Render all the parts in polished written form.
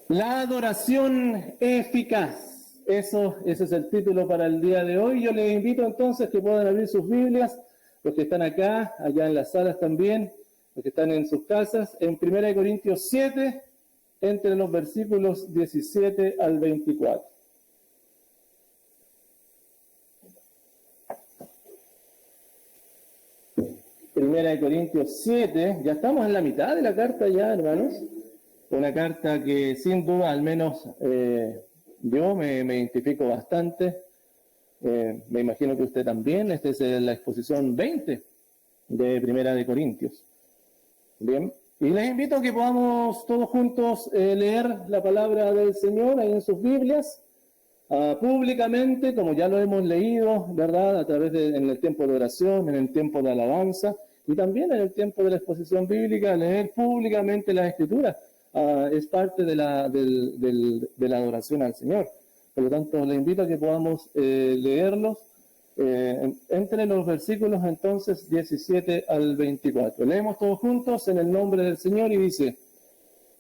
La adoración eficaz. Ese es el título para el día de hoy. Yo les invito entonces que puedan abrir sus Biblias, los que están acá, allá en las salas también, los que están en sus casas, en 1 Corintios 7, entre los versículos 17 al 24. Primera de Corintios 7, ya estamos en la mitad de la carta ya, hermanos. Una carta que sin duda, al menos yo me identifico bastante. Me imagino que usted también. Esta es la exposición 20 de Primera de Corintios. Bien, y les invito a que podamos todos juntos leer la palabra del Señor ahí en sus Biblias, públicamente, como ya lo hemos leído, ¿verdad? A través en el tiempo de oración, en el tiempo de alabanza, y también en el tiempo de la exposición bíblica, leer públicamente las Escrituras. Es parte de la adoración al Señor. Por lo tanto, les invito a que podamos leerlos entre los versículos entonces 17 al 24. Leemos todos juntos en el nombre del Señor y dice: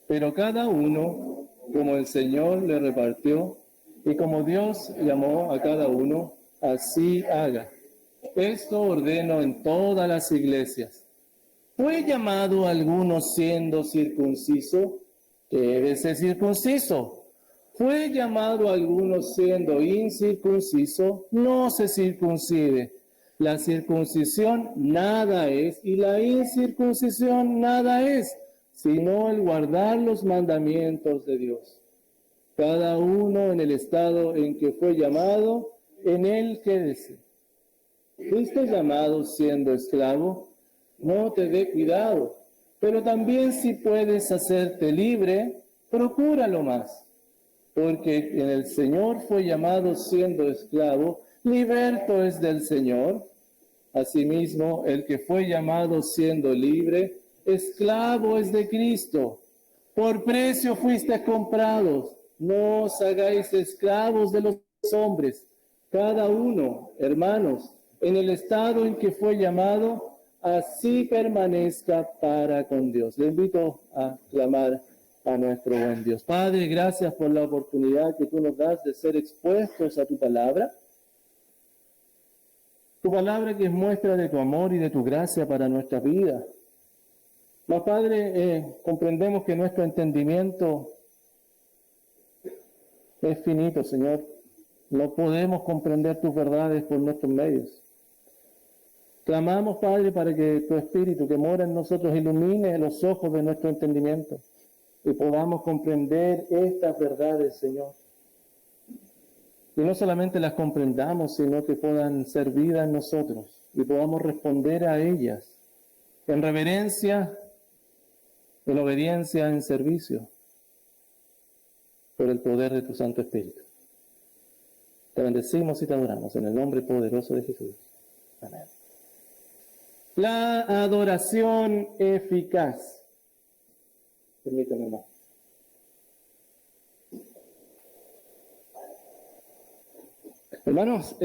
pero cada uno, como el Señor le repartió, y como Dios llamó a cada uno, así haga. Esto ordeno en todas las iglesias. ¿Fue llamado alguno siendo circunciso? Debe ser circunciso. ¿Fue llamado alguno siendo incircunciso? No se circuncide. La circuncisión nada es y la incircuncisión nada es, sino el guardar los mandamientos de Dios. Cada uno en el estado en que fue llamado, en él quédese. ¿Fuiste llamado siendo esclavo? No te dé cuidado, pero también si puedes hacerte libre, procúralo más, porque en el Señor fue llamado siendo esclavo, liberto es del Señor. Asimismo, el que fue llamado siendo libre, esclavo es de Cristo. Por precio fuiste comprados, no os hagáis esclavos de los hombres. Cada uno, hermanos, en el estado en que fue llamado, así permanezca para con Dios. Le invito a clamar a nuestro buen Dios. Padre, gracias por la oportunidad que tú nos das de ser expuestos a tu palabra. Tu palabra que es muestra de tu amor y de tu gracia para nuestra vida. Mas, Padre, comprendemos que nuestro entendimiento es finito, Señor. No podemos comprender tus verdades por nuestros medios. Clamamos, Padre, para que tu Espíritu que mora en nosotros ilumine los ojos de nuestro entendimiento y podamos comprender estas verdades, Señor. Y no solamente las comprendamos, sino que puedan ser vida en nosotros y podamos responder a ellas en reverencia, en obediencia, en servicio, por el poder de tu Santo Espíritu. Te bendecimos y te adoramos en el nombre poderoso de Jesús. Amén. La adoración eficaz. Permítame, hermano. Hermanos,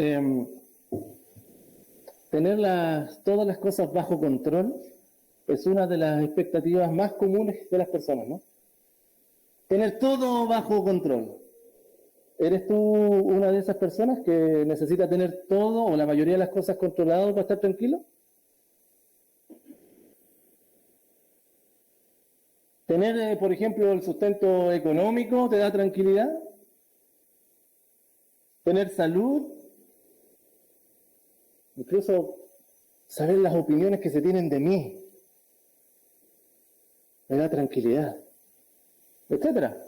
tener todas las cosas bajo control es una de las expectativas más comunes de las personas, ¿no? Tener todo bajo control. ¿Eres tú una de esas personas que necesita tener todo o la mayoría de las cosas controladas para estar tranquilo? Tener, por ejemplo, el sustento económico te da tranquilidad. Tener salud. Incluso saber las opiniones que se tienen de mí me da tranquilidad, etcétera.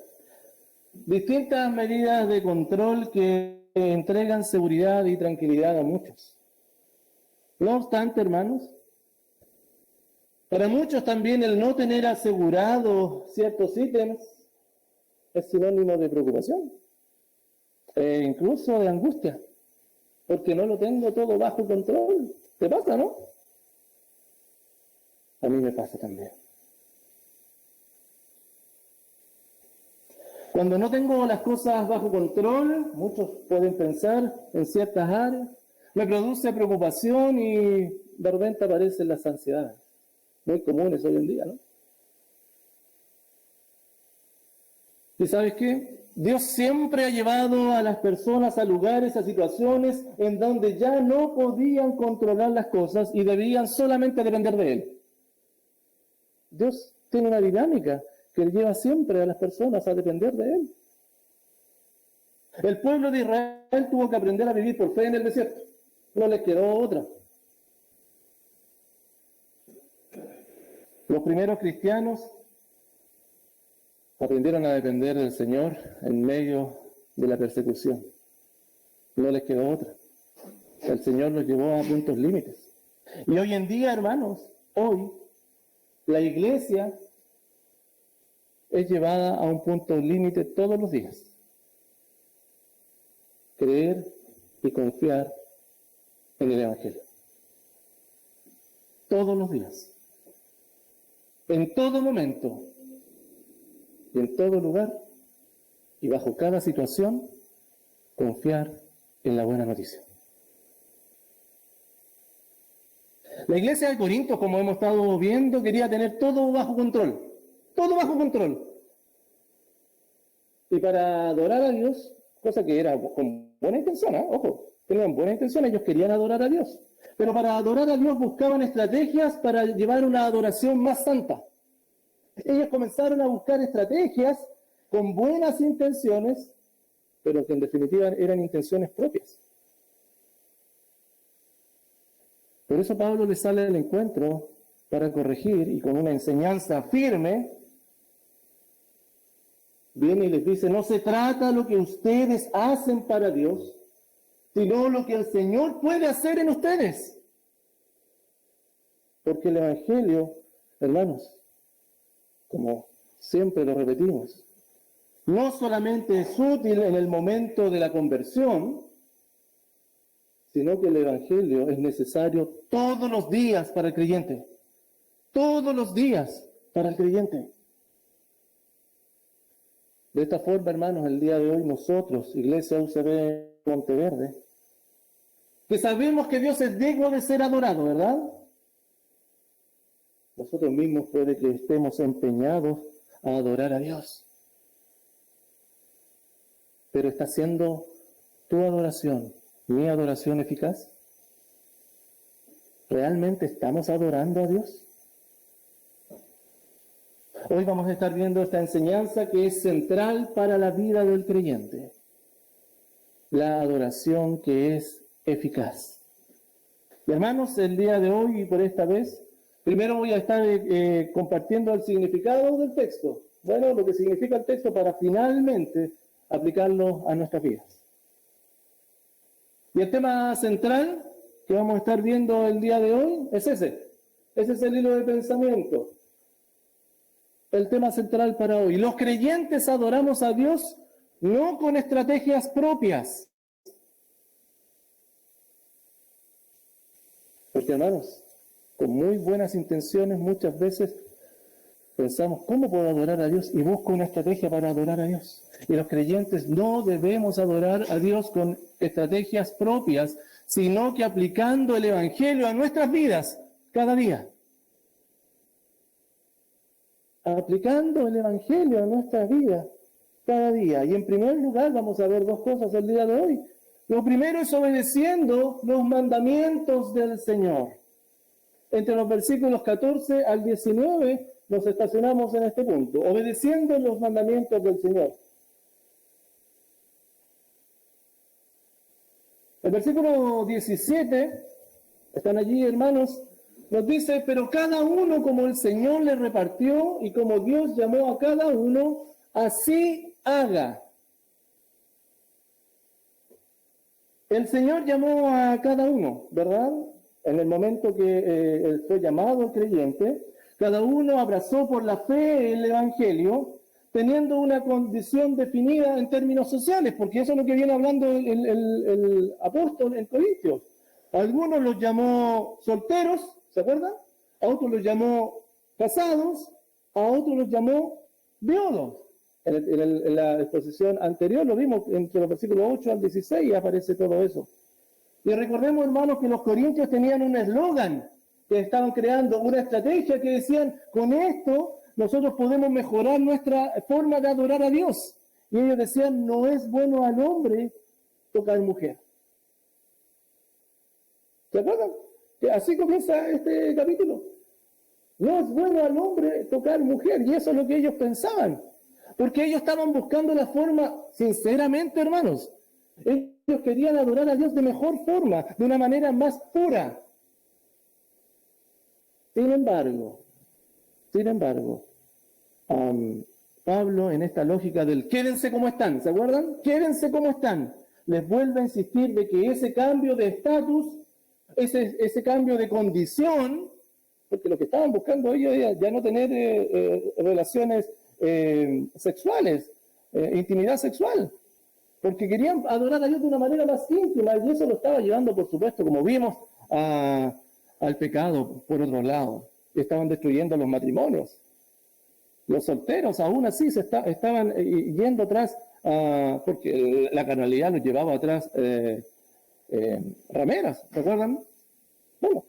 Distintas medidas de control que entregan seguridad y tranquilidad a muchos. No obstante, hermanos, para muchos también el no tener asegurado ciertos ítems es sinónimo de preocupación e incluso de angustia, porque no lo tengo todo bajo control. ¿Te pasa, no? A mí me pasa también. Cuando no tengo las cosas bajo control, muchos pueden pensar en ciertas áreas, me produce preocupación y de repente aparecen las ansiedades, muy comunes hoy en día, ¿no? ¿Y sabes qué? Dios siempre ha llevado a las personas a lugares, a situaciones en donde ya no podían controlar las cosas y debían solamente depender de Él. Dios tiene una dinámica que lleva siempre a las personas a depender de Él. El pueblo de Israel tuvo que aprender a vivir por fe en el desierto. No les quedó otra. Los primeros cristianos aprendieron a depender del Señor en medio de la persecución. No les quedó otra. El Señor los llevó a puntos límites. Y hoy en día, hermanos, hoy la iglesia es llevada a un punto límite todos los días. Creer y confiar en el Evangelio. Todos los días. En todo momento. Y en todo lugar. Y bajo cada situación, confiar en la buena noticia. La iglesia de Corinto, como hemos estado viendo, quería tener todo bajo control. Todo bajo control. Y para adorar a Dios, cosa que era con buena intención, ojo, tenían buena intención, ellos querían adorar a Dios. Pero para adorar a Dios buscaban estrategias para llevar una adoración más santa. Ellos comenzaron a buscar estrategias con buenas intenciones, pero que en definitiva eran intenciones propias. Por eso Pablo le sale al encuentro para corregir y con una enseñanza firme, viene y les dice, no se trata lo que ustedes hacen para Dios, sino lo que el Señor puede hacer en ustedes. Porque el Evangelio, hermanos, como siempre lo repetimos, no solamente es útil en el momento de la conversión, sino que el Evangelio es necesario todos los días para el creyente. Todos los días para el creyente. De esta forma, hermanos, el día de hoy nosotros, Iglesia UCB Monteverde, que sabemos que Dios es digno de ser adorado, ¿verdad? Nosotros mismos puede que estemos empeñados a adorar a Dios. Pero ¿está siendo tu adoración, mi adoración eficaz? ¿Realmente estamos adorando a Dios? Hoy vamos a estar viendo esta enseñanza que es central para la vida del creyente. La adoración que es eficaz. Y hermanos, el día de hoy y por esta vez, primero voy a estar compartiendo el significado del texto. Bueno, lo que significa el texto para finalmente aplicarlo a nuestras vidas. Y el tema central que vamos a estar viendo el día de hoy es ese. Ese es el hilo de pensamiento. El tema central para hoy. Los creyentes adoramos a Dios no con estrategias propias. Porque, hermanos, con muy buenas intenciones muchas veces pensamos, ¿cómo puedo adorar a Dios? Y busco una estrategia para adorar a Dios. Y los creyentes no debemos adorar a Dios con estrategias propias, sino que aplicando el Evangelio a nuestras vidas cada día. Aplicando el Evangelio a nuestras vidas cada día. Y en primer lugar vamos a ver dos cosas el día de hoy. Lo primero es obedeciendo los mandamientos del Señor. Entre los versículos 14 al 19 nos estacionamos en este punto. Obedeciendo los mandamientos del Señor. El versículo 17, están allí hermanos, nos dice, pero cada uno como el Señor le repartió y como Dios llamó a cada uno, así haga. El Señor llamó a cada uno, ¿verdad? En el momento que él fue llamado el creyente, cada uno abrazó por la fe el Evangelio, teniendo una condición definida en términos sociales, porque eso es lo que viene hablando el apóstol en Corintios. A algunos los llamó solteros, ¿se acuerdan? A otros los llamó casados, a otros los llamó viudos. En la exposición anterior lo vimos entre los versículos 8 al 16 aparece todo eso. Y recordemos, hermanos, que los corintios tenían un eslogan, que estaban creando una estrategia que decían, con esto nosotros podemos mejorar nuestra forma de adorar a Dios. Y ellos decían, no es bueno al hombre tocar mujer. ¿Se acuerdan? Que así comienza este capítulo. No es bueno al hombre tocar mujer. Y eso es lo que ellos pensaban. Porque ellos estaban buscando la forma, sinceramente, hermanos. Ellos querían adorar a Dios de mejor forma, de una manera más pura. Sin embargo, Pablo, en esta lógica del quédense como están, ¿se acuerdan? Quédense como están. Les vuelve a insistir de que ese cambio de estatus, ese cambio de condición, porque lo que estaban buscando ellos era ya no tener relaciones sexuales, intimidad sexual, porque querían adorar a Dios de una manera más íntima, y eso lo estaba llevando, por supuesto, como vimos, al pecado, por otro lado. Estaban destruyendo los matrimonios. Los solteros aún así estaban yendo atrás, porque la carnalidad los llevaba atrás rameras, ¿recuerdan? Bueno.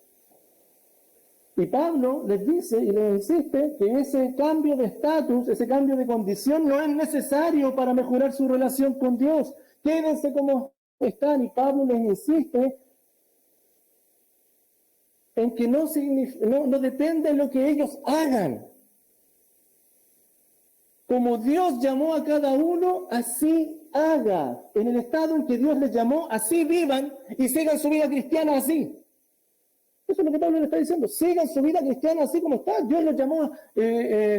Y Pablo les dice y les insiste que ese cambio de estatus, ese cambio de condición no es necesario para mejorar su relación con Dios. Quédense como están. Y Pablo les insiste en que no depende de lo que ellos hagan. Como Dios llamó a cada uno, así haga. En el estado en que Dios les llamó, así vivan y sigan su vida cristiana así. Eso es lo que Pablo le está diciendo. Sigan su vida cristiana así como está. Dios los llamó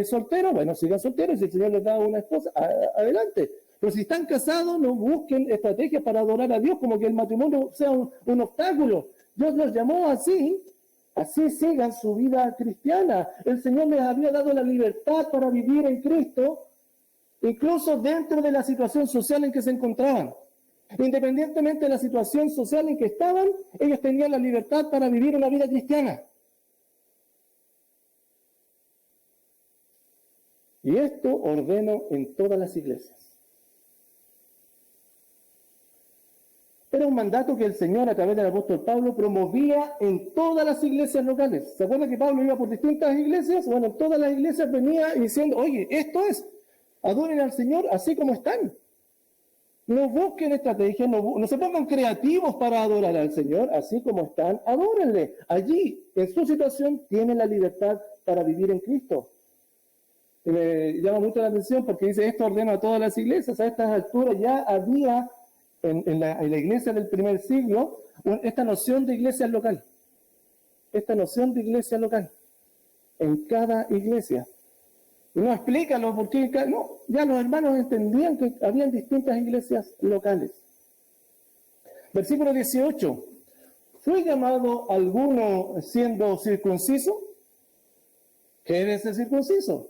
solteros. Bueno, sigan solteros. Si el Señor les da una esposa, adelante. Pero si están casados, no busquen estrategias para adorar a Dios, como que el matrimonio sea un obstáculo. Dios los llamó así. Así sigan su vida cristiana. El Señor les había dado la libertad para vivir en Cristo, incluso dentro de la situación social en que se encontraban. Independientemente de la situación social en que estaban, ellos tenían la libertad para vivir una vida cristiana. Y esto ordeno en todas las iglesias. Era un mandato que el Señor, a través del apóstol Pablo, promovía en todas las iglesias locales. ¿Se acuerdan que Pablo iba por distintas iglesias? Bueno, en todas las iglesias venía diciendo, oye, esto es, adoren al Señor así como están. No busquen estrategias, no se pongan creativos para adorar al Señor, así como están, adórenle. Allí, en su situación, tienen la libertad para vivir en Cristo. Y me llama mucho la atención porque dice, esto ordena a todas las iglesias. A estas alturas ya había en la iglesia del primer siglo esta noción de iglesia local. Esta noción de iglesia local. En cada iglesia. No explícalo porque no, ya los hermanos entendían que habían distintas iglesias locales. Versículo 18. ¿Fue llamado alguno siendo circunciso? Quédese circunciso.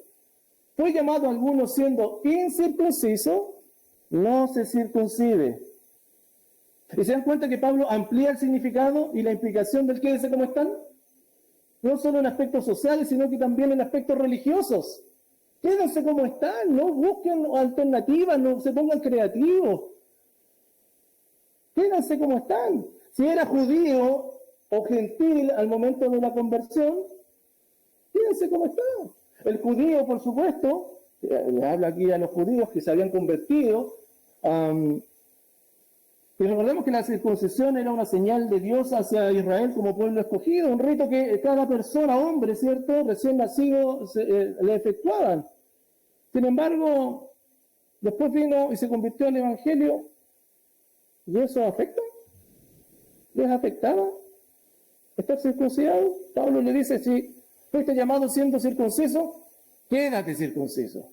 ¿Fue llamado alguno siendo incircunciso? No se circuncide. ¿Y se dan cuenta que Pablo amplía el significado y la implicación del quédese como están? No solo en aspectos sociales, sino que también en aspectos religiosos. Quédense como están, no busquen alternativas, no se pongan creativos. Quédense como están. Si era judío o gentil al momento de la conversión, quédense como están. El judío, por supuesto, le habla aquí a los judíos que se habían convertido, y recordemos que la circuncisión era una señal de Dios hacia Israel como pueblo escogido, un rito que cada persona, hombre, ¿cierto?, recién nacido, le efectuaban. Sin embargo, después vino y se convirtió al Evangelio, ¿y eso afecta? ¿Les afectaba estar circuncidado? Pablo le dice, si fuiste llamado siendo circunciso, quédate circunciso.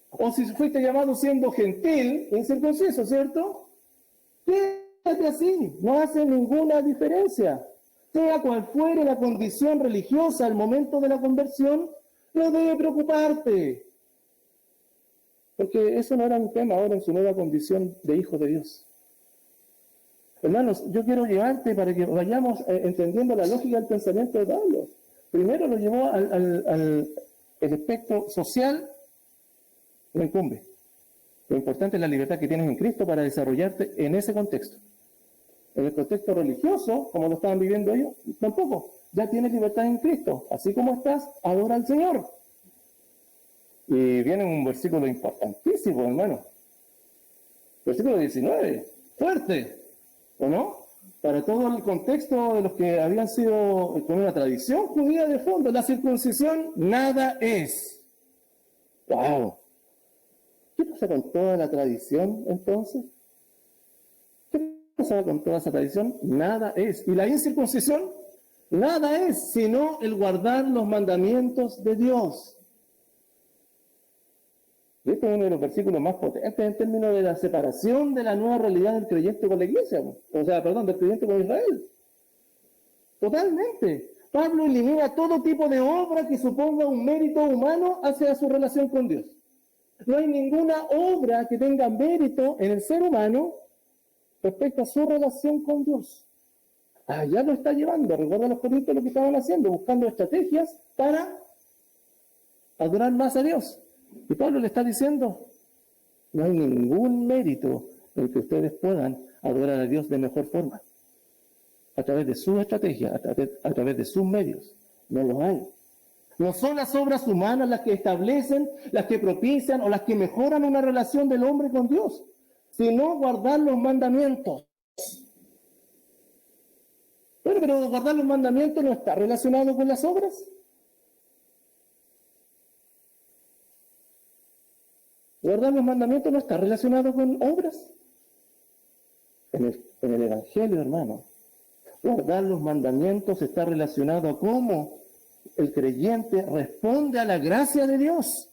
O si fuiste llamado siendo gentil, incircunciso, ¿cierto? Quédate así, no hace ninguna diferencia. Sea cual fuere la condición religiosa al momento de la conversión, no debe preocuparte. Porque eso no era un tema ahora en su nueva condición de hijo de Dios. Hermanos, yo quiero llevarte para que vayamos entendiendo la lógica del pensamiento de Pablo. Primero lo llevó al aspecto social, no incumbe. Lo importante es la libertad que tienes en Cristo para desarrollarte en ese contexto. En el contexto religioso, como lo estaban viviendo ellos, tampoco. Ya tienes libertad en Cristo. Así como estás, adora al Señor. Y viene un versículo importantísimo, hermano. Versículo 19. Fuerte, ¿o no? Para todo el contexto de los que habían sido con una tradición judía de fondo, la circuncisión nada es. ¡Wow! ¿Qué pasa con toda la tradición entonces? ¿Qué pasa con toda esa tradición? Nada es. ¿Y la incircuncisión? Nada es, sino el guardar los mandamientos de Dios. Este es uno de los versículos más potentes en términos de la separación de la nueva realidad del creyente con la iglesia. Del creyente con Israel. Totalmente. Pablo elimina todo tipo de obra que suponga un mérito humano hacia su relación con Dios. No hay ninguna obra que tenga mérito en el ser humano respecto a su relación con Dios. Allá lo está llevando. Recuerda los corintios lo que estaban haciendo, buscando estrategias para adorar más a Dios. Y Pablo le está diciendo, no hay ningún mérito en que ustedes puedan adorar a Dios de mejor forma. A través de sus estrategias, a través de sus medios. No los hay. No son las obras humanas las que establecen, las que propician o las que mejoran una relación del hombre con Dios, sino guardar los mandamientos. Bueno, pero guardar los mandamientos no está relacionado con las obras. Guardar los mandamientos no está relacionado con obras. En el Evangelio, hermano, guardar los mandamientos está relacionado a cómo el creyente responde a la gracia de Dios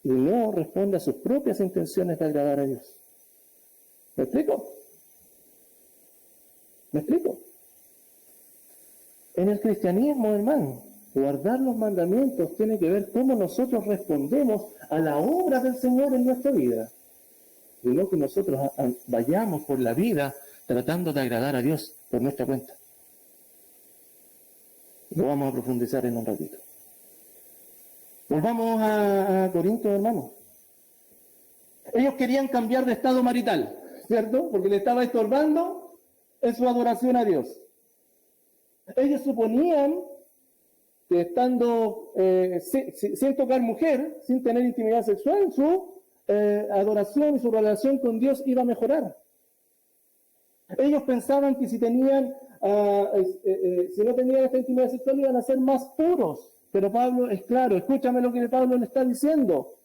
y no responde a sus propias intenciones de agradar a Dios. ¿Me explico? ¿Me explico? En el cristianismo, hermano, guardar los mandamientos tiene que ver cómo nosotros respondemos a la obra del Señor en nuestra vida. Y no que nosotros vayamos por la vida tratando de agradar a Dios por nuestra cuenta. Lo vamos a profundizar en un ratito. Volvamos a Corinto, hermano. Ellos querían cambiar de estado marital, ¿cierto? Porque le estaba estorbando en su adoración a Dios. Ellos suponían que estando sin tocar mujer, sin tener intimidad sexual, su adoración y su relación con Dios iba a mejorar. Ellos pensaban que si no tenían esta intimidad sexual iban a ser más puros. Pero Pablo es claro, escúchame lo que Pablo le está diciendo.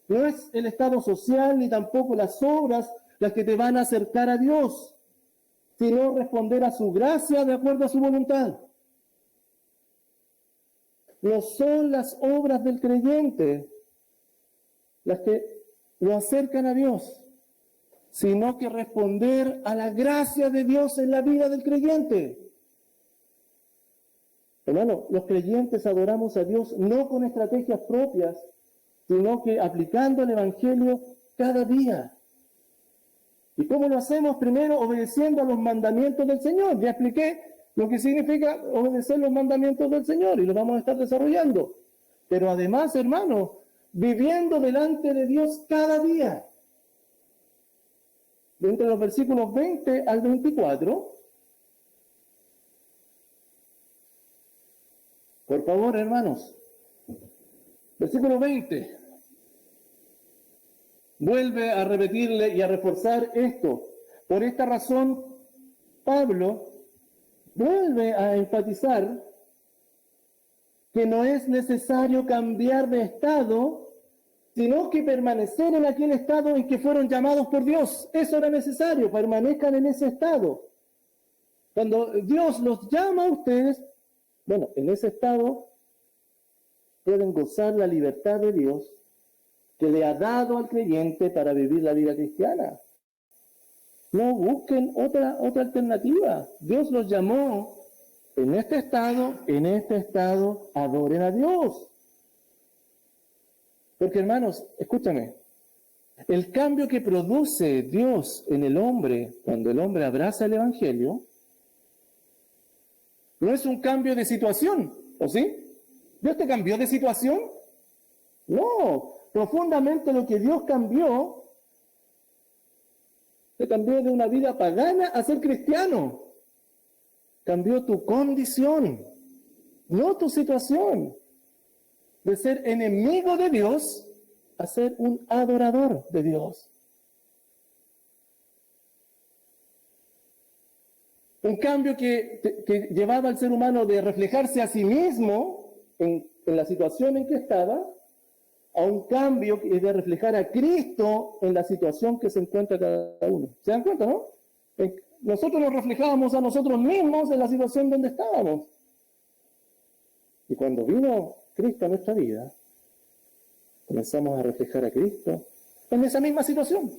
No es el estado social ni tampoco las obras las que te van a acercar a Dios, sino responder a su gracia de acuerdo a su voluntad. No son las obras del creyente las que lo acercan a Dios, sino que responder a la gracia de Dios en la vida del creyente. Hermano, los creyentes adoramos a Dios no con estrategias propias, sino que aplicando el Evangelio cada día. ¿Y cómo lo hacemos? Primero, obedeciendo a los mandamientos del Señor. Ya expliqué lo que significa obedecer los mandamientos del Señor y lo vamos a estar desarrollando. Pero además, hermano, viviendo delante de Dios cada día. Entre los versículos 20 al 24, por favor, hermanos, versículo 20, vuelve a repetirle y a reforzar esto. Por esta razón, Pablo vuelve a enfatizar que no es necesario cambiar de estado, sino que permanecer en aquel estado en que fueron llamados por Dios. Eso era necesario, permanezcan en ese estado. Cuando Dios los llama a ustedes, bueno, en ese estado pueden gozar la libertad de Dios que le ha dado al creyente para vivir la vida cristiana. No busquen otra alternativa. Dios los llamó en este estado, adoren a Dios. Porque, hermanos, escúchame, el cambio que produce Dios en el hombre cuando el hombre abraza el Evangelio no es un cambio de situación, ¿o sí? ¿Dios te cambió de situación? No, profundamente lo que Dios cambió, te cambió de una vida pagana a ser cristiano. Cambió tu condición, no tu situación. de ser enemigo de Dios a ser un adorador de Dios. Un cambio que llevaba al ser humano de reflejarse a sí mismo en la situación en que estaba, a un cambio que es de reflejar a Cristo en la situación que se encuentra cada uno. ¿Se dan cuenta, no? Nosotros nos reflejábamos a nosotros mismos en la situación donde estábamos. Y cuando vino Cristo a nuestra vida, comenzamos a reflejar a Cristo en esa misma situación.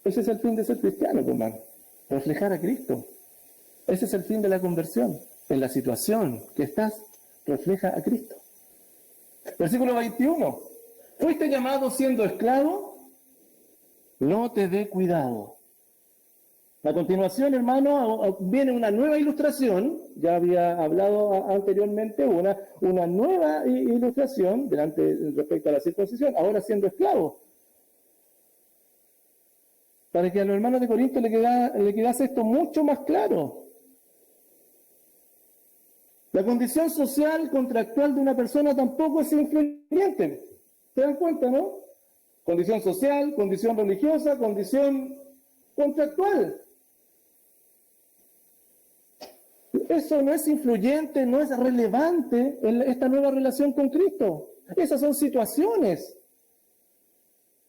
Ese es el fin de ser cristiano, hermano. Reflejar a Cristo. Ese es el fin de la conversión. En la situación que estás, refleja a Cristo. Versículo 21. ¿Fuiste llamado siendo esclavo? No te dé cuidado. A continuación, hermano, viene una nueva ilustración. Ya había hablado anteriormente una nueva ilustración respecto a la circuncisión. Ahora siendo esclavo. Para que a los hermanos de Corinto le quedase esto mucho más claro. La condición social contractual de una persona tampoco es influyente. ¿Se dan cuenta, no? Condición social, condición religiosa, condición contractual. Eso no es influyente, no es relevante en esta nueva relación con Cristo. Esas son situaciones.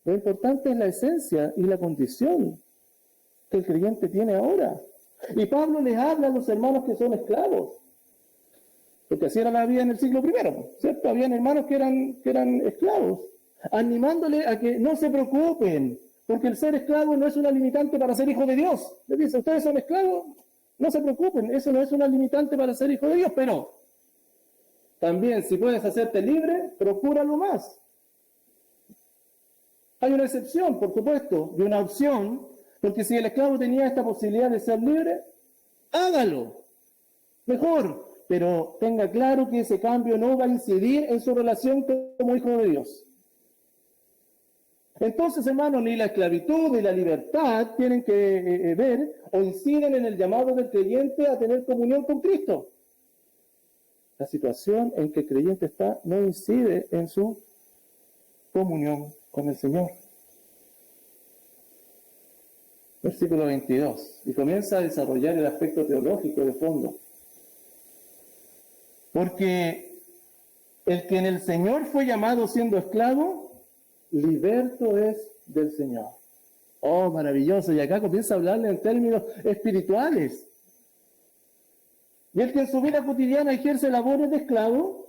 Lo importante es la esencia y la condición que el creyente tiene ahora. Y Pablo les habla a los hermanos que son esclavos. Porque así era la vida en el siglo I, ¿cierto? Habían hermanos que eran esclavos, animándole a que no se preocupen, porque el ser esclavo no es una limitante para ser hijo de Dios. Les dice, ustedes son esclavos, no se preocupen, eso no es una limitante para ser hijo de Dios, pero también si puedes hacerte libre, procúralo más. Hay una excepción, por supuesto, y una opción, porque si el esclavo tenía esta posibilidad de ser libre, hágalo, mejor. Pero tenga claro que ese cambio no va a incidir en su relación como hijo de Dios. Entonces, hermanos, ni la esclavitud ni la libertad tienen que ver o inciden en el llamado del creyente a tener comunión con Cristo. La situación en que el creyente está no incide en su comunión con el Señor. Versículo 22. Y comienza a desarrollar el aspecto teológico de fondo. Porque el que en el Señor fue llamado siendo esclavo, liberto es del Señor. Oh, maravilloso. Y acá comienza a hablarle en términos espirituales. Y el que en su vida cotidiana ejerce labores de esclavo,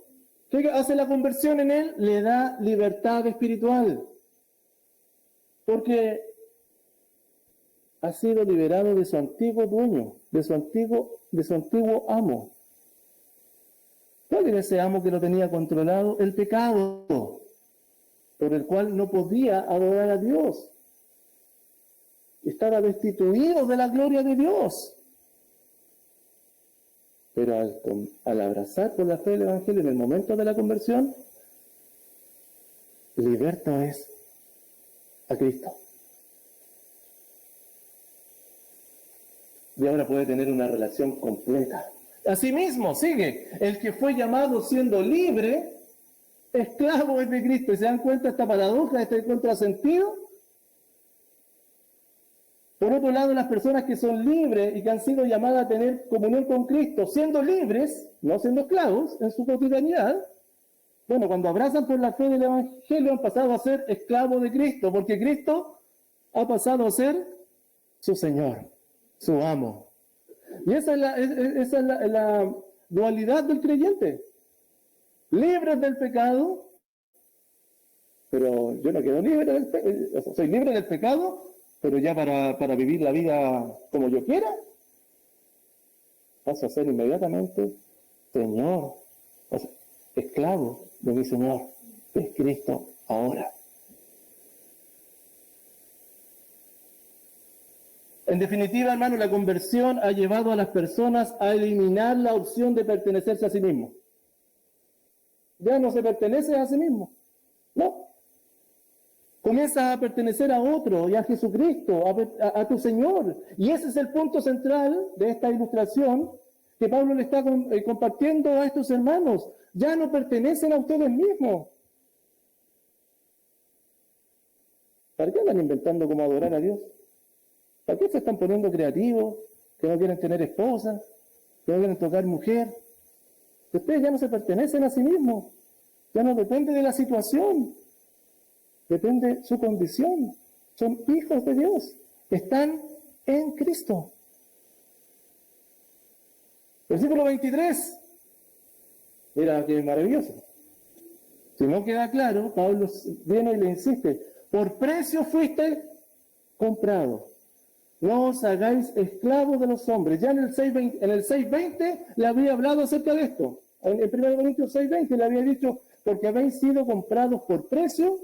que hace la conversión en él, le da libertad espiritual. Porque ha sido liberado de su antiguo dueño, de su antiguo amo. ¿Cuál era ese amo que lo tenía controlado? El pecado, por el cual no podía adorar a Dios. Estaba destituido de la gloria de Dios. Pero al abrazar por la fe el Evangelio en el momento de la conversión, liberto es a Cristo. Y ahora puede tener una relación completa. Asimismo, sigue, el que fue llamado siendo libre, esclavo es de Cristo. ¿Y se dan cuenta esta paradoja, este contrasentido? Por otro lado, las personas que son libres y que han sido llamadas a tener comunión con Cristo, siendo libres, no siendo esclavos en su cotidianidad, bueno, cuando abrazan por la fe del Evangelio han pasado a ser esclavos de Cristo, porque Cristo ha pasado a ser su Señor, su amo. Y esa es la dualidad del creyente. Libres del pecado, pero yo no quedo libre del pecado, o sea, soy libre del pecado, pero ya para vivir la vida como yo quiera, paso a ser inmediatamente Señor, o sea, esclavo de mi Señor, que es Cristo ahora. En definitiva, hermano, la conversión ha llevado a las personas a eliminar la opción de pertenecerse a sí mismo. Ya no se pertenece a sí mismo, no. Comienzas a pertenecer a otro y a Jesucristo, a tu Señor. Y ese es el punto central de esta ilustración que Pablo le está compartiendo a estos hermanos. Ya no pertenecen a ustedes mismos. ¿Para qué andan inventando cómo adorar a Dios? ¿Para qué se están poniendo creativos? Que no quieren tener esposa, que no quieren tocar mujer. Ustedes ya no se pertenecen a sí mismos. Ya no depende de la situación. Depende de su condición. Son hijos de Dios. Están en Cristo. Versículo 23. Mira qué maravilloso. Si no queda claro, Pablo viene y le insiste. Por precio fuiste comprado. No os hagáis esclavos de los hombres. Ya en el 6:20 le había hablado acerca de esto. En 1 Corintios 6:20 le había dicho, porque habéis sido comprados por precio,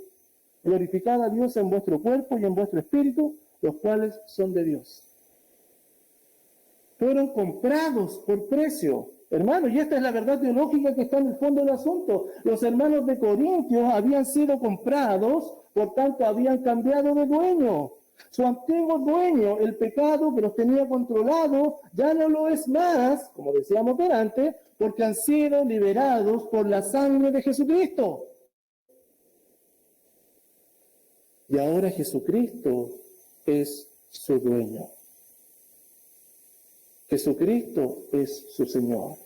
glorificad a Dios en vuestro cuerpo y en vuestro espíritu, los cuales son de Dios. Fueron comprados por precio. Hermanos, y esta es la verdad teológica que está en el fondo del asunto. Los hermanos de Corintios habían sido comprados, por tanto habían cambiado de dueño. Su antiguo dueño, el pecado que los tenía controlados, ya no lo es más, como decíamos delante, porque han sido liberados por la sangre de Jesucristo. Y ahora Jesucristo es su dueño. Jesucristo es su Señor.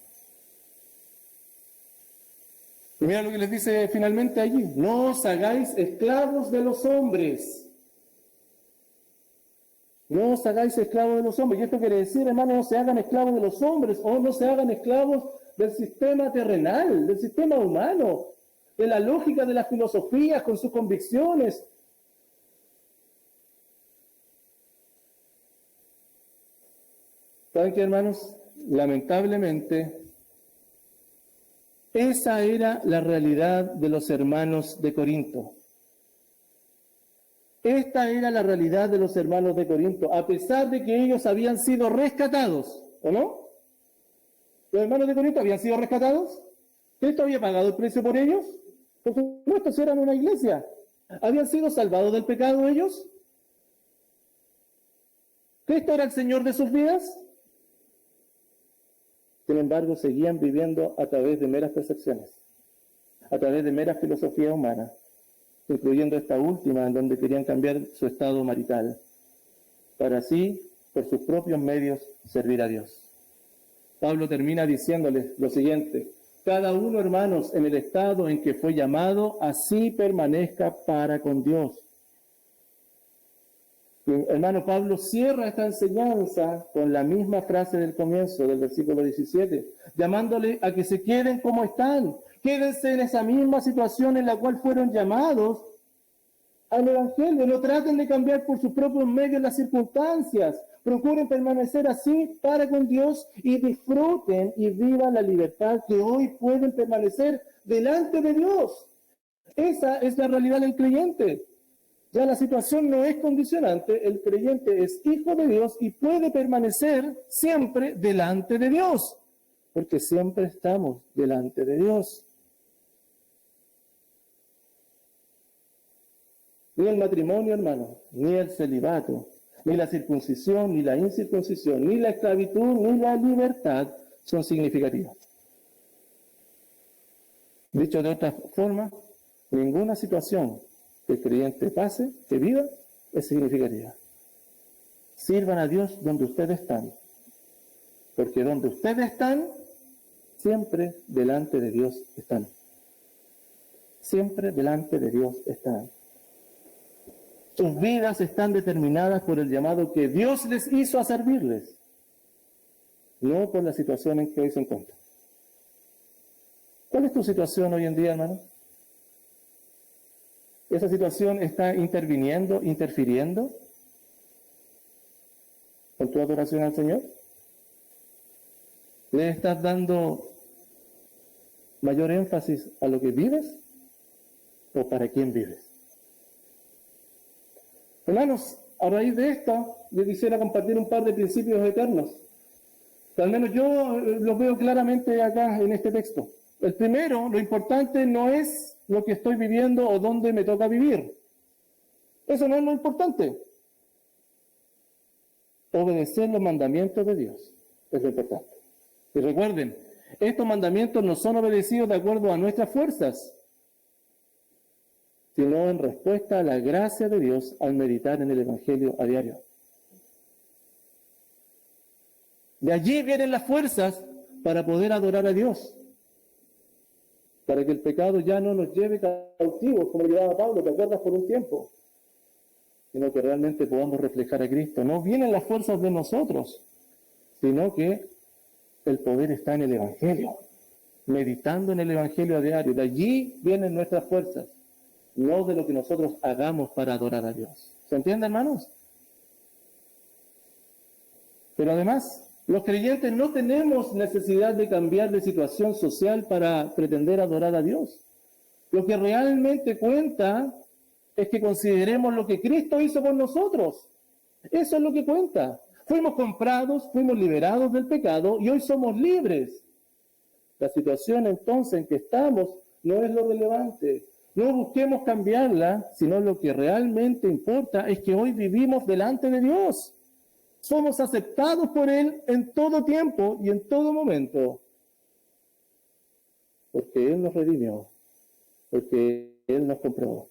Y mira lo que les dice finalmente allí. No os hagáis esclavos de los hombres. No os hagáis esclavos de los hombres. Y esto quiere decir, hermanos, no se hagan esclavos de los hombres o no se hagan esclavos del sistema terrenal, del sistema humano, de la lógica de las filosofías con sus convicciones. ¿Saben qué, hermanos? Lamentablemente, esa era la realidad de los hermanos de Corinto. Esta era la realidad de los hermanos de Corinto, a pesar de que ellos habían sido rescatados, ¿o no? ¿Los hermanos de Corinto habían sido rescatados? ¿Cristo había pagado el precio por ellos? Por supuesto, si eran una iglesia. ¿Habían sido salvados del pecado ellos? ¿Cristo era el Señor de sus vidas? Sin embargo, seguían viviendo a través de meras percepciones, a través de meras filosofías humanas, incluyendo esta última, en donde querían cambiar su estado marital, para así, por sus propios medios, servir a Dios. Pablo termina diciéndoles lo siguiente: cada uno, hermanos, en el estado en que fue llamado, así permanezca para con Dios. Hermano, Pablo cierra esta enseñanza con la misma frase del comienzo, del versículo 17, llamándole a que se queden como están. Quédense en esa misma situación en la cual fueron llamados al Evangelio. No traten de cambiar por sus propios medios las circunstancias. Procuren permanecer así para con Dios y disfruten y vivan la libertad que hoy pueden permanecer delante de Dios. Esa es la realidad del creyente. Ya la situación no es condicionante, el creyente es hijo de Dios y puede permanecer siempre delante de Dios, porque siempre estamos delante de Dios. Ni el matrimonio, hermano, ni el celibato, ni la circuncisión, ni la incircuncisión, ni la esclavitud, ni la libertad son significativas. Dicho de otra forma, ninguna situación que el creyente pase, que viva, es significativa. Sirvan a Dios donde ustedes están, porque donde ustedes están, siempre delante de Dios están. Siempre delante de Dios están. Sus vidas están determinadas por el llamado que Dios les hizo a servirles, no por la situación en que hoy se encuentran. ¿Cuál es tu situación hoy en día, hermano? ¿Esa situación está interfiriendo con tu adoración al Señor? ¿Le estás dando mayor énfasis a lo que vives o para quién vives? Hermanos, a raíz de esto, yo quisiera compartir un par de principios eternos, que al menos yo los veo claramente acá en este texto. El primero, lo importante no es lo que estoy viviendo o dónde me toca vivir. Eso no es lo importante. Obedecer los mandamientos de Dios es lo importante. Y recuerden, estos mandamientos no son obedecidos de acuerdo a nuestras fuerzas, sino en respuesta a la gracia de Dios al meditar en el Evangelio a diario. De allí vienen las fuerzas para poder adorar a Dios, para que el pecado ya no nos lleve cautivos, como llevaba Pablo, ¿te acuerdas? Por un tiempo, sino que realmente podamos reflejar a Cristo. No vienen las fuerzas de nosotros, sino que el poder está en el Evangelio, meditando en el Evangelio a diario. De allí vienen nuestras fuerzas, no de lo que nosotros hagamos para adorar a Dios. ¿Se entiende, hermanos? Pero además, los creyentes no tenemos necesidad de cambiar de situación social para pretender adorar a Dios. Lo que realmente cuenta es que consideremos lo que Cristo hizo por nosotros. Eso es lo que cuenta. Fuimos comprados, fuimos liberados del pecado y hoy somos libres. La situación entonces en que estamos no es lo relevante. No busquemos cambiarla, sino lo que realmente importa es que hoy vivimos delante de Dios. Somos aceptados por Él en todo tiempo y en todo momento. Porque Él nos redimió. Porque Él nos compró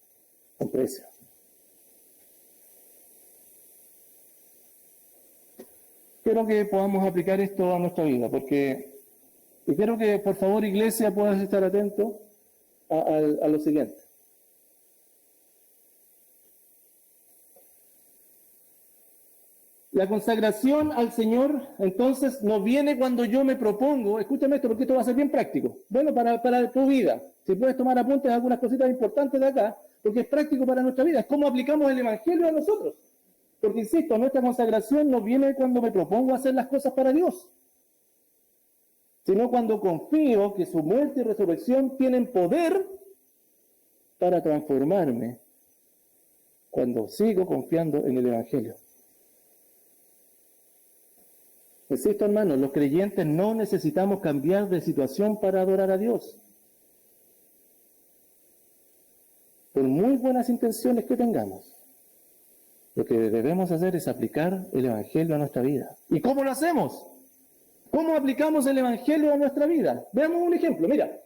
con precio. Quiero que podamos aplicar esto a nuestra vida, y quiero que, por favor, iglesia, puedas estar atento a lo siguiente. La consagración al Señor, entonces, no viene cuando yo me propongo, escúchame esto porque esto va a ser bien práctico, bueno, para tu vida. Si puedes tomar apuntes de algunas cositas importantes de acá, porque es práctico para nuestra vida, es cómo aplicamos el Evangelio a nosotros. Porque, insisto, nuestra consagración no viene cuando me propongo hacer las cosas para Dios, sino cuando confío que su muerte y resurrección tienen poder para transformarme, cuando sigo confiando en el Evangelio. Insisto, hermanos, los creyentes no necesitamos cambiar de situación para adorar a Dios. Por muy buenas intenciones que tengamos, lo que debemos hacer es aplicar el Evangelio a nuestra vida. ¿Y cómo lo hacemos? ¿Cómo aplicamos el Evangelio a nuestra vida? Veamos un ejemplo, mira.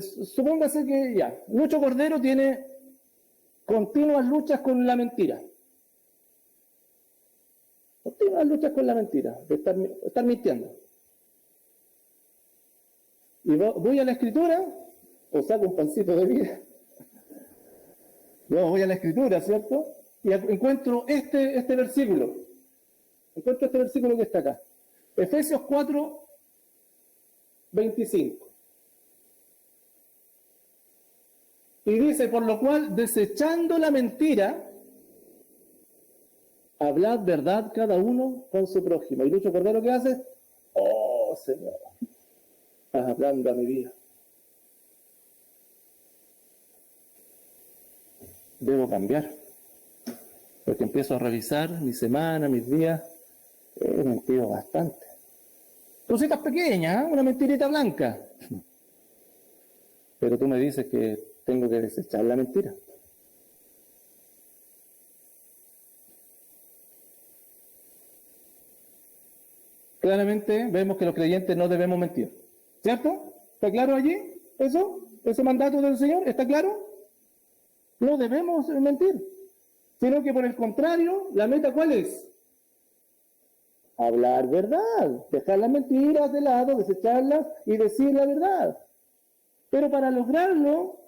Supóngase que Lucho Cordero tiene continuas luchas con la mentira. Continuas luchas con la mentira, de estar mintiendo. Y voy a la Escritura, o saco un pancito de vida. Yo voy a la Escritura, ¿cierto? Y encuentro este versículo. Encuentro este versículo que está acá. Efesios 4, 25. Y dice, por lo cual, desechando la mentira, hablad verdad cada uno con su prójimo. Y Lucho Cordero, ¿qué hace? Oh, Señor, estás hablando a mi vida. Debo cambiar. Porque empiezo a revisar mi semana, mis días. He mentido bastante. Cositas pequeñas, una mentirita blanca. Pero tú me dices que tengo que desechar la mentira. Claramente vemos que los creyentes no debemos mentir. ¿Cierto? ¿Está claro allí? ¿Eso? ¿Ese mandato del Señor? ¿Está claro? No debemos mentir. Sino que por el contrario, la meta ¿cuál es? Hablar verdad. Dejar las mentiras de lado, desecharlas y decir la verdad. Pero para lograrlo,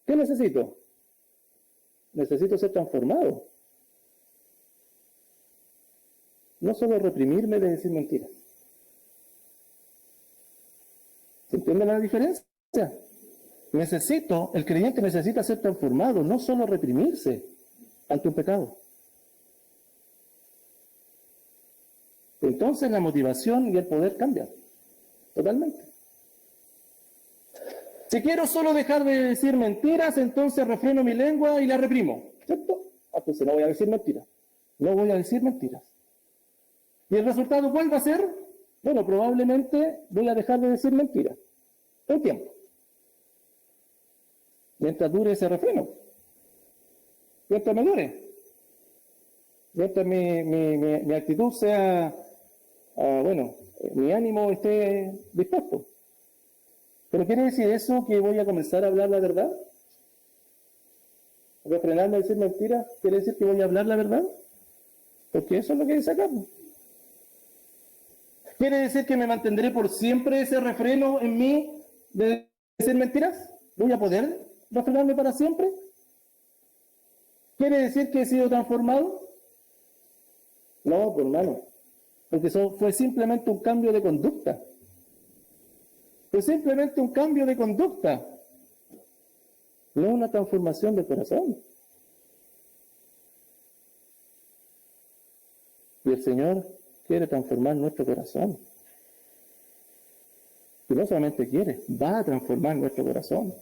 ¿qué necesito? Necesito ser transformado. No solo reprimirme de decir mentiras. ¿Se entiende la diferencia? El creyente necesita ser transformado, no solo reprimirse ante un pecado. Entonces la motivación y el poder cambian totalmente. Si quiero solo dejar de decir mentiras, entonces refreno mi lengua y la reprimo, ¿cierto? Entonces no voy a decir mentiras. No voy a decir mentiras. ¿Y el resultado cuál va a ser? Bueno, probablemente voy a dejar de decir mentiras. Un tiempo. mientras dure ese refreno, mientras me dure, mientras mi actitud sea, bueno, mi ánimo esté dispuesto. ¿Pero quiere decir eso que voy a comenzar a hablar la verdad? ¿Refrenarme a decir mentiras? ¿Quiere decir que voy a hablar la verdad? Porque eso es lo que dice acá. ¿Quiere decir que me mantendré por siempre ese refreno en mí de decir mentiras? ¿Voy a poder refrenarme para siempre? ¿Quiere decir que he sido transformado? No, pues hermano, porque eso fue simplemente un cambio de conducta. Fue simplemente un cambio de conducta, no una transformación del corazón. Y el Señor quiere transformar nuestro corazón. Y no solamente quiere, va a transformar nuestro corazón.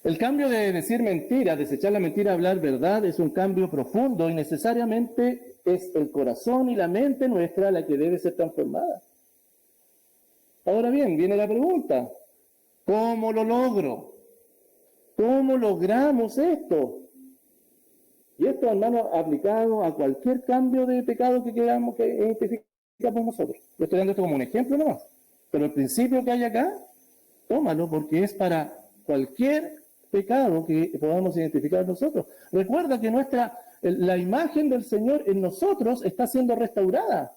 El cambio de decir mentira, desechar la mentira, hablar verdad, es un cambio profundo y necesariamente es el corazón y la mente nuestra la que debe ser transformada. Ahora bien, viene la pregunta, ¿cómo lo logro? ¿Cómo logramos esto? Y esto, hermano, aplicado a cualquier cambio de pecado que queramos que identificamos nosotros. Yo estoy dando esto como un ejemplo nomás. Pero el principio que hay acá, tómalo porque es para cualquier pecado que podamos identificar nosotros. Recuerda que la imagen del Señor en nosotros está siendo restaurada.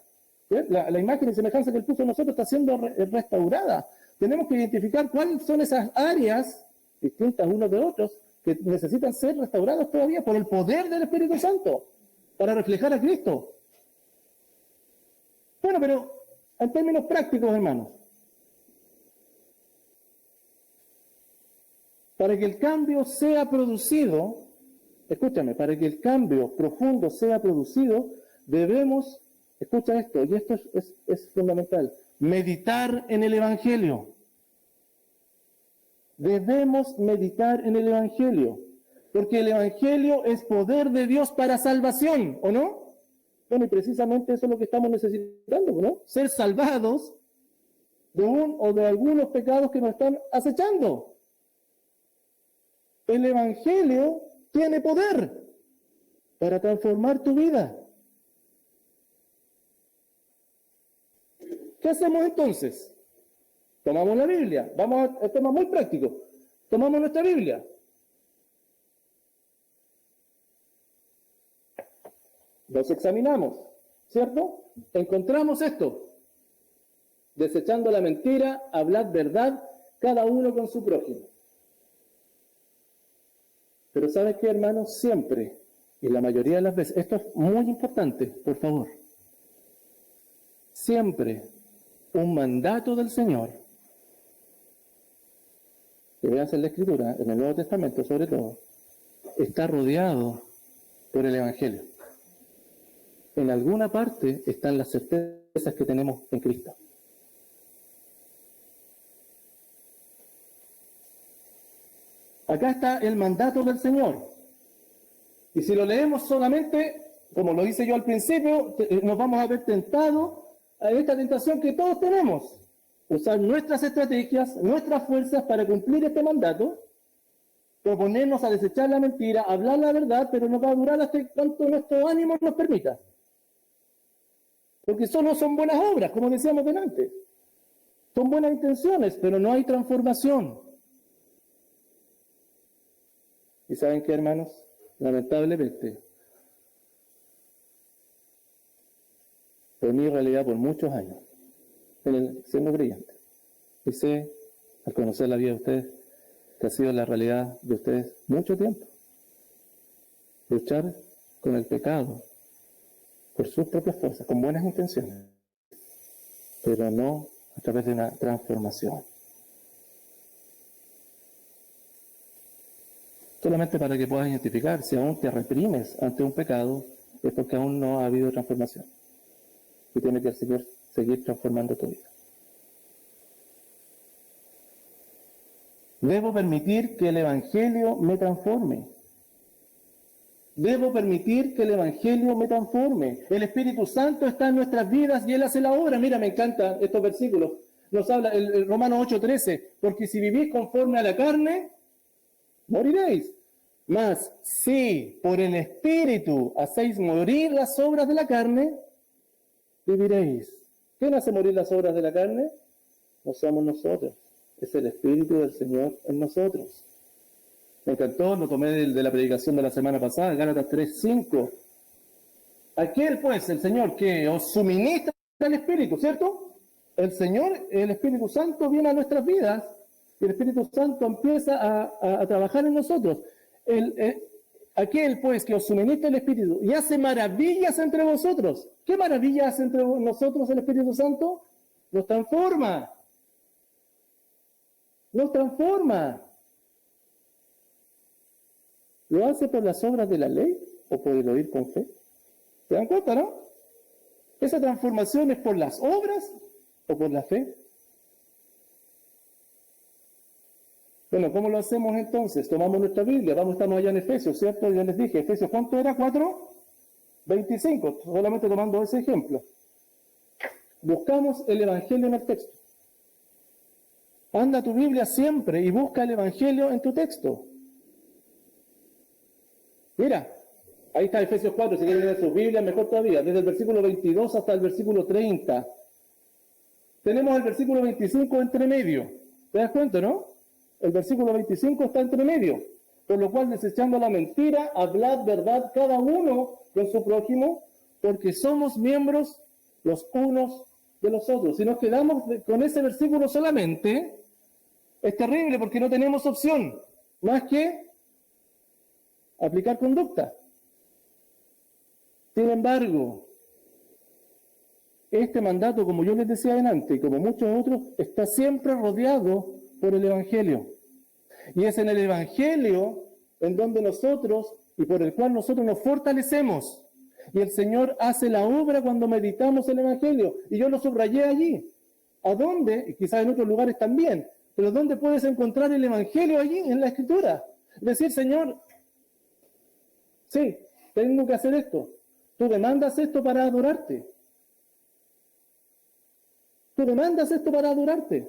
La imagen y semejanza que Él puso en nosotros está siendo restaurada. Tenemos que identificar cuáles son esas áreas distintas unos de otros que necesitan ser restauradas todavía por el poder del Espíritu Santo para reflejar a Cristo. Bueno, pero en términos prácticos, hermanos, para que el cambio sea producido, escúchame, para que el cambio profundo sea producido, debemos, escucha esto, y esto es fundamental, meditar en el Evangelio. Debemos meditar en el Evangelio, porque el Evangelio es poder de Dios para salvación, ¿o no? Bueno, y precisamente eso es lo que estamos necesitando, ¿no? Ser salvados de un o de algunos pecados que nos están acechando. El Evangelio tiene poder para transformar tu vida. ¿Qué hacemos entonces? Tomamos la Biblia. Vamos a temas muy prácticos. Tomamos nuestra Biblia. Nos examinamos, ¿cierto? Encontramos esto. Desechando la mentira, hablad verdad, cada uno con su prójimo. Pero ¿sabes qué, hermanos? Siempre, y la mayoría de las veces, esto es muy importante, por favor. Siempre un mandato del Señor, que veas en la Escritura, en el Nuevo Testamento sobre todo, está rodeado por el Evangelio. En alguna parte están las certezas que tenemos en Cristo. Acá está el mandato del Señor. Y si lo leemos solamente, como lo hice yo al principio, nos vamos a ver tentados a esta tentación que todos tenemos. Usar nuestras estrategias, nuestras fuerzas para cumplir este mandato, proponernos a desechar la mentira, hablar la verdad, pero no va a durar hasta cuanto nuestro ánimo nos permita. Porque solo son buenas obras, como decíamos delante. Son buenas intenciones, pero no hay transformación. ¿Y saben qué, hermanos? Lamentablemente, fue mi realidad por muchos años, siendo brillante. Y sé, al conocer la vida de ustedes, que ha sido la realidad de ustedes mucho tiempo. Luchar con el pecado por sus propias fuerzas, con buenas intenciones, pero no a través de una transformación. Solamente para que puedas identificar si aún te reprimes ante un pecado, es porque aún no ha habido transformación. Y tienes que seguir transformando tu vida. Debo permitir que el Evangelio me transforme. Debo permitir que el Evangelio me transforme. El Espíritu Santo está en nuestras vidas y Él hace la obra. Mira, me encantan estos versículos. Nos habla el Romanos 8:13. Porque si vivís conforme a la carne, moriréis. Mas si por el Espíritu hacéis morir las obras de la carne, viviréis. ¿Quién hace morir las obras de la carne? No somos nosotros. Es el Espíritu del Señor en nosotros. Me encantó, lo tomé de la predicación de la semana pasada, Gálatas 3:5. Aquel pues, el Señor, que os suministra el Espíritu, ¿cierto? El Señor, el Espíritu Santo viene a nuestras vidas y el Espíritu Santo empieza a trabajar en nosotros. Aquel pues que os suministra el Espíritu y hace maravillas entre vosotros. ¿Qué maravillas hace entre nosotros el Espíritu Santo? Nos transforma. Nos transforma. ¿Lo hace por las obras de la ley o por el oír con fe? ¿Se dan cuenta, no? ¿Esa transformación es por las obras o por la fe? Bueno, ¿cómo lo hacemos entonces? Tomamos nuestra Biblia, estamos allá en Efesios, ¿cierto? Ya les dije, Efesios, ¿cuánto era? 4:25, solamente tomando ese ejemplo. Buscamos el Evangelio en el texto. Anda tu Biblia siempre y busca el Evangelio en tu texto. Mira, ahí está Efesios 4, si quieren leer sus Biblias, mejor todavía, desde el versículo 22 hasta el versículo 30. Tenemos el versículo 25 entre medio. ¿Te das cuenta, no? El versículo 25 está entre medio. Por lo cual, desechando la mentira, hablad verdad cada uno con su prójimo, porque somos miembros los unos de los otros. Si nos quedamos con ese versículo solamente, es terrible porque no tenemos opción más que aplicar conducta. Sin embargo, este mandato, como yo les decía adelante, y como muchos otros, está siempre rodeado por el Evangelio. Y es en el Evangelio en donde nosotros, y por el cual nosotros nos fortalecemos. Y el Señor hace la obra cuando meditamos el Evangelio. Y yo lo subrayé allí. ¿A dónde? Y quizás en otros lugares también. Pero ¿dónde puedes encontrar el Evangelio allí? En la Escritura. Decir, Señor, sí, tengo que hacer esto. Tú demandas esto para adorarte. Tú demandas esto para adorarte.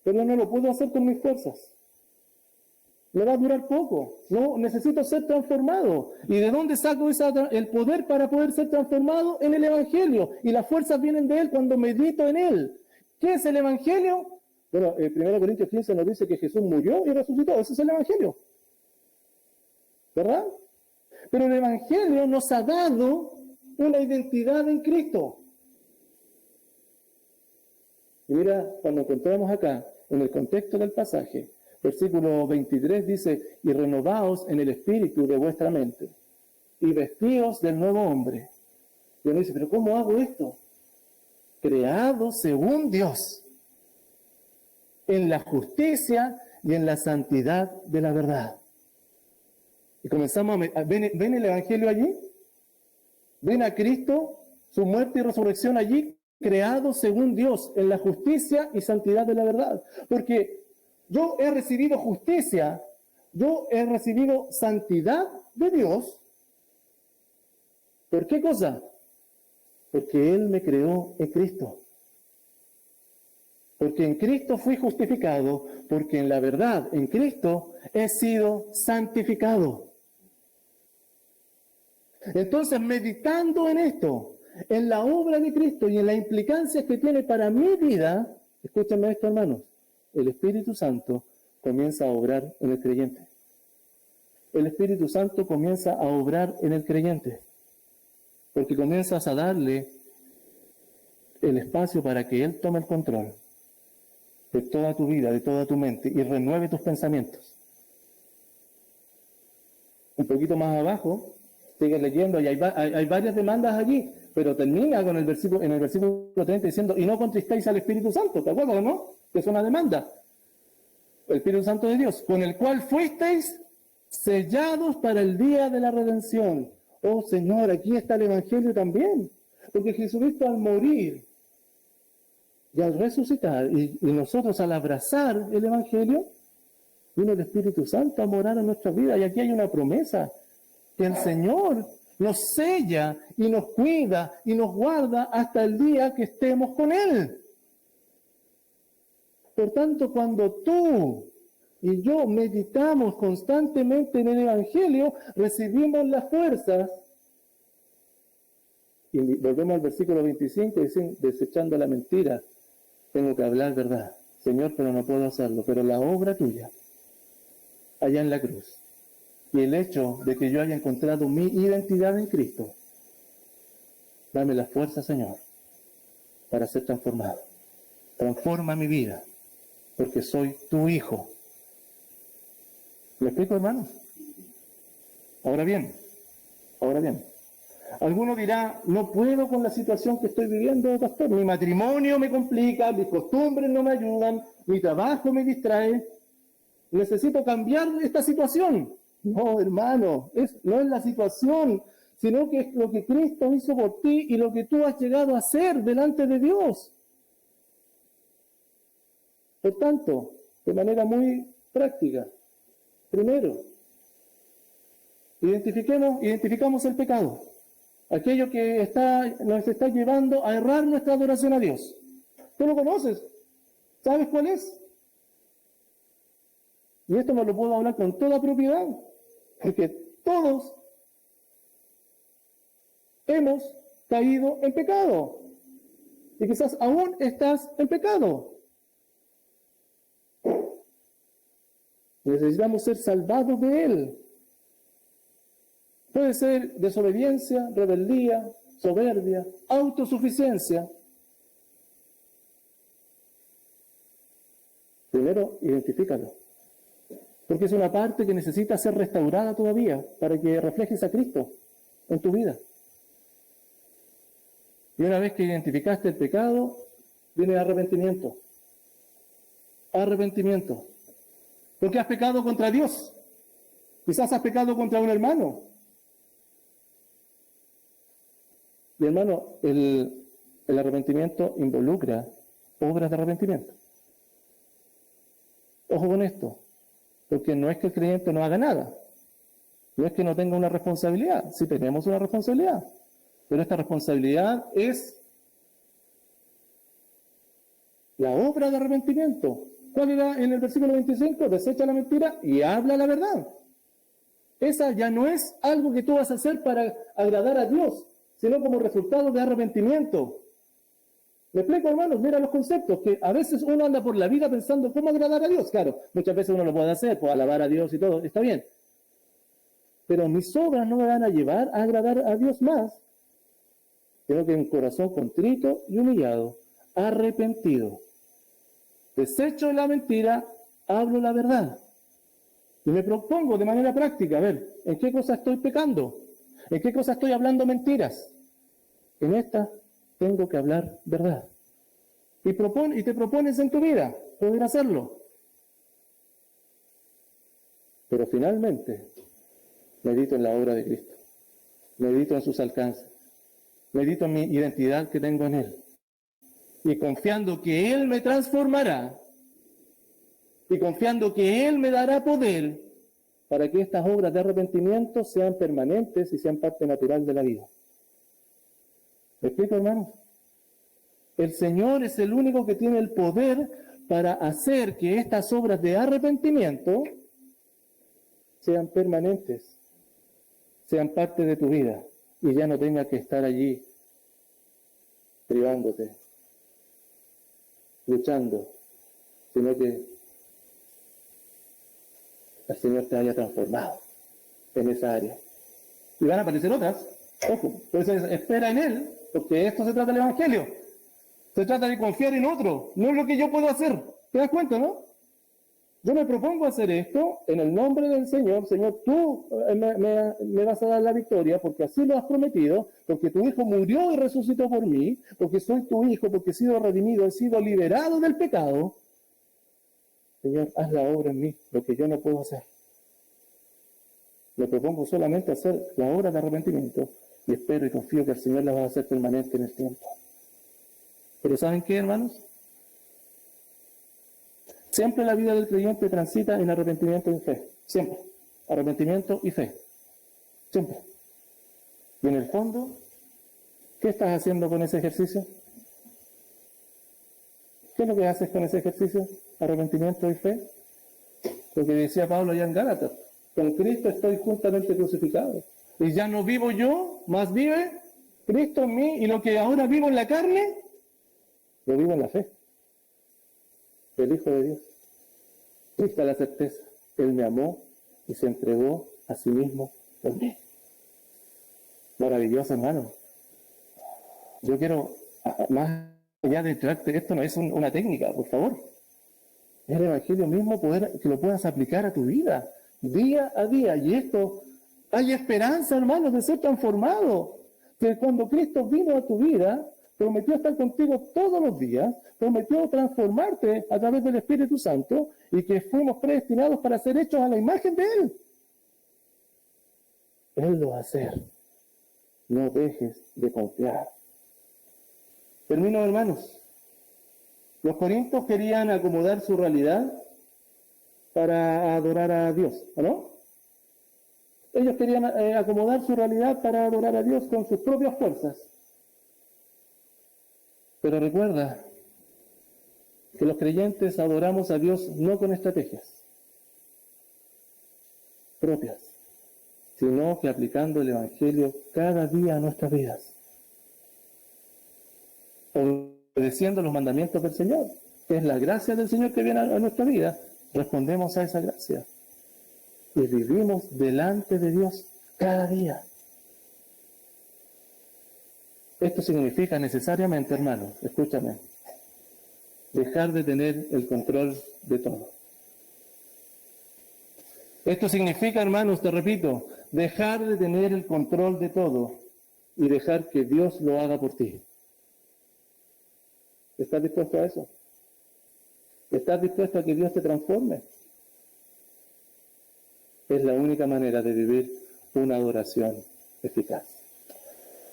Pero no lo puedo hacer con mis fuerzas. Me va a durar poco. No, necesito ser transformado. ¿Y de dónde saco el poder para poder ser transformado? En el Evangelio. Y las fuerzas vienen de Él cuando medito en Él. ¿Qué es el Evangelio? Bueno, 1 Corintios 15 nos dice que Jesús murió y resucitó. Ese es el Evangelio. ¿Verdad? Pero el Evangelio nos ha dado una identidad en Cristo. Y mira, cuando encontramos acá, en el contexto del pasaje, versículo 23 dice, y renovaos en el espíritu de vuestra mente, y vestíos del nuevo hombre. Y uno dice, pero ¿cómo hago esto? Creado según Dios, en la justicia y en la santidad de la verdad. Y comenzamos ¿ven el Evangelio allí? ¿Ven a Cristo, su muerte y resurrección allí? Creado según Dios, en la justicia y santidad de la verdad. Porque yo he recibido justicia, yo he recibido santidad de Dios. ¿Por qué cosa? Porque Él me creó en Cristo. Porque en Cristo fui justificado, porque en la verdad, en Cristo, he sido santificado. Entonces, meditando en esto, en la obra de Cristo y en las implicancias que tiene para mi vida, escúchenme esto, hermanos, el Espíritu Santo comienza a obrar en el creyente. El Espíritu Santo comienza a obrar en el creyente, porque comienzas a darle el espacio para que Él tome el control de toda tu vida, de toda tu mente, y renueve tus pensamientos. Un poquito más abajo, sigue leyendo, y hay varias demandas allí, pero termina con en el versículo 30 diciendo, y no contristéis al Espíritu Santo, ¿te acuerdas, no? Que es una demanda. El Espíritu Santo de Dios, con el cual fuisteis sellados para el día de la redención. Oh Señor, aquí está el Evangelio también, porque Jesucristo al morir y al resucitar, y nosotros al abrazar el Evangelio, vino el Espíritu Santo a morar en nuestra vida, y aquí hay una promesa. que el Señor nos sella y nos cuida y nos guarda hasta el día que estemos con Él. Por tanto, cuando tú y yo meditamos constantemente en el Evangelio, recibimos las fuerzas. Y volvemos al versículo 25, dicen, desechando la mentira, tengo que hablar verdad. Señor, pero no puedo hacerlo. Pero la obra tuya, allá en la cruz, y el hecho de que yo haya encontrado mi identidad en Cristo, dame la fuerza, Señor, para ser transformado. Transforma mi vida, porque soy tu hijo. ¿Me explico, hermanos? Ahora bien, alguno dirá, no puedo con la situación que estoy viviendo, pastor. Mi matrimonio me complica, mis costumbres no me ayudan, mi trabajo me distrae. Necesito cambiar esta situación. No, hermano, no es la situación, sino que es lo que Cristo hizo por ti y lo que tú has llegado a hacer delante de Dios. Por tanto, de manera muy práctica, primero, identificamos el pecado, aquello que nos está llevando a errar nuestra adoración a Dios. ¿Tú lo conoces? ¿Sabes cuál es? Y esto me lo puedo hablar con toda propiedad, porque todos hemos caído en pecado. Y quizás aún estás en pecado. Necesitamos ser salvados de él. Puede ser desobediencia, rebeldía, soberbia, autosuficiencia. Primero, identifícalo. Porque es una parte que necesita ser restaurada todavía para que reflejes a Cristo en tu vida. Y una vez que identificaste el pecado, viene el arrepentimiento. Arrepentimiento. Porque has pecado contra Dios. Quizás has pecado contra un hermano. Y hermano, el arrepentimiento involucra obras de arrepentimiento. Ojo con esto. Porque no es que el creyente no haga nada. No es que no tenga una responsabilidad. Sí tenemos una responsabilidad. Pero esta responsabilidad es la obra de arrepentimiento. ¿Cuál era en el versículo 25? Desecha la mentira y habla la verdad. Esa ya no es algo que tú vas a hacer para agradar a Dios, sino como resultado de arrepentimiento. ¿Me explico, hermanos? Mira los conceptos, que a veces uno anda por la vida pensando cómo agradar a Dios. Claro, muchas veces uno lo puede hacer, puede alabar a Dios y todo, está bien. Pero mis obras no me van a llevar a agradar a Dios más, sino que un corazón contrito y humillado, arrepentido. Desecho la mentira, hablo la verdad. Y me propongo de manera práctica, a ver, ¿en qué cosa estoy pecando? ¿En qué cosa estoy hablando mentiras? En esta tengo que hablar verdad. Y te propones en tu vida poder hacerlo. Pero finalmente, medito en la obra de Cristo. Medito en sus alcances. Medito en mi identidad que tengo en Él. Y confiando que Él me transformará. Y confiando que Él me dará poder para que estas obras de arrepentimiento sean permanentes y sean parte natural de la vida. ¿Me explico, hermanos? El Señor es el único que tiene el poder para hacer que estas obras de arrepentimiento sean permanentes, sean parte de tu vida y ya no tenga que estar allí privándote, luchando, sino que el Señor te haya transformado en esa área. Y van a aparecer otras, ojo, entonces espera en Él, porque esto se trata del Evangelio. Se trata de confiar en otro, no es lo que yo puedo hacer. ¿Te das cuenta, no? Yo me propongo hacer esto en el nombre del Señor. Señor, tú me vas a dar la victoria porque así lo has prometido, porque tu Hijo murió y resucitó por mí, porque soy tu Hijo, porque he sido redimido, he sido liberado del pecado. Señor, haz la obra en mí, lo que yo no puedo hacer. Me propongo solamente hacer la obra de arrepentimiento y espero y confío que el Señor la va a hacer permanente en el tiempo. Pero ¿saben qué, hermanos? Siempre la vida del creyente transita en arrepentimiento y fe. Siempre. Arrepentimiento y fe. Siempre. Y en el fondo, ¿qué estás haciendo con ese ejercicio? ¿Qué es lo que haces con ese ejercicio? Arrepentimiento y fe. Lo que decía Pablo allá en Gálatas. Con Cristo estoy juntamente crucificado. Y ya no vivo yo, más vive Cristo en mí. Y lo que ahora vivo en la carne, lo vivo en la fe del Hijo de Dios. Esta es la certeza. Él me amó y se entregó a sí mismo por mí. Maravilloso, hermano. Yo quiero, más allá de traerte, esto no es una técnica, por favor. Es el Evangelio mismo, que lo puedas aplicar a tu vida, día a día. Y esto, hay esperanza, hermano, de ser transformado. Que cuando Cristo vino a tu vida, prometió estar contigo todos los días, prometió transformarte a través del Espíritu Santo y que fuimos predestinados para ser hechos a la imagen de Él. Él lo va a hacer. No dejes de confiar. Termino, hermanos. Los corintios querían acomodar su realidad para adorar a Dios, ¿no? Ellos querían acomodar su realidad para adorar a Dios con sus propias fuerzas. Pero recuerda que los creyentes adoramos a Dios no con estrategias propias, sino que aplicando el Evangelio cada día a nuestras vidas, obedeciendo los mandamientos del Señor, que es la gracia del Señor que viene a nuestra vida. Respondemos a esa gracia y vivimos delante de Dios cada día. Esto significa necesariamente, hermano, escúchame, dejar de tener el control de todo. Esto significa, hermanos, te repito, dejar de tener el control de todo y dejar que Dios lo haga por ti. ¿Estás dispuesto a eso? ¿Estás dispuesto a que Dios te transforme? Es la única manera de vivir una adoración eficaz.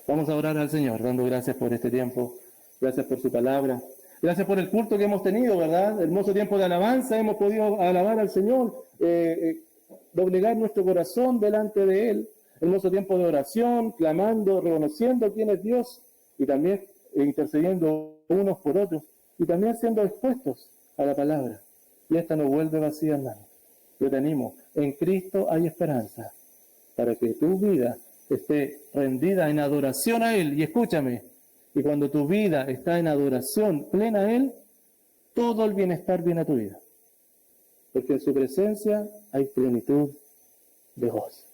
Vamos a orar al Señor, dando gracias por este tiempo, gracias por su palabra, gracias por el culto que hemos tenido, ¿verdad? Hermoso tiempo de alabanza, hemos podido alabar al Señor, doblegar nuestro corazón delante de Él, hermoso tiempo de oración, clamando, reconociendo quién es Dios y también intercediendo unos por otros y también siendo expuestos a la palabra. Y esta no vuelve vacía, hermano. Yo te animo, en Cristo hay esperanza para que tu vida esté rendida en adoración a Él. Y escúchame, y cuando tu vida está en adoración plena a Él, todo el bienestar viene a tu vida. Porque en su presencia hay plenitud de gozo.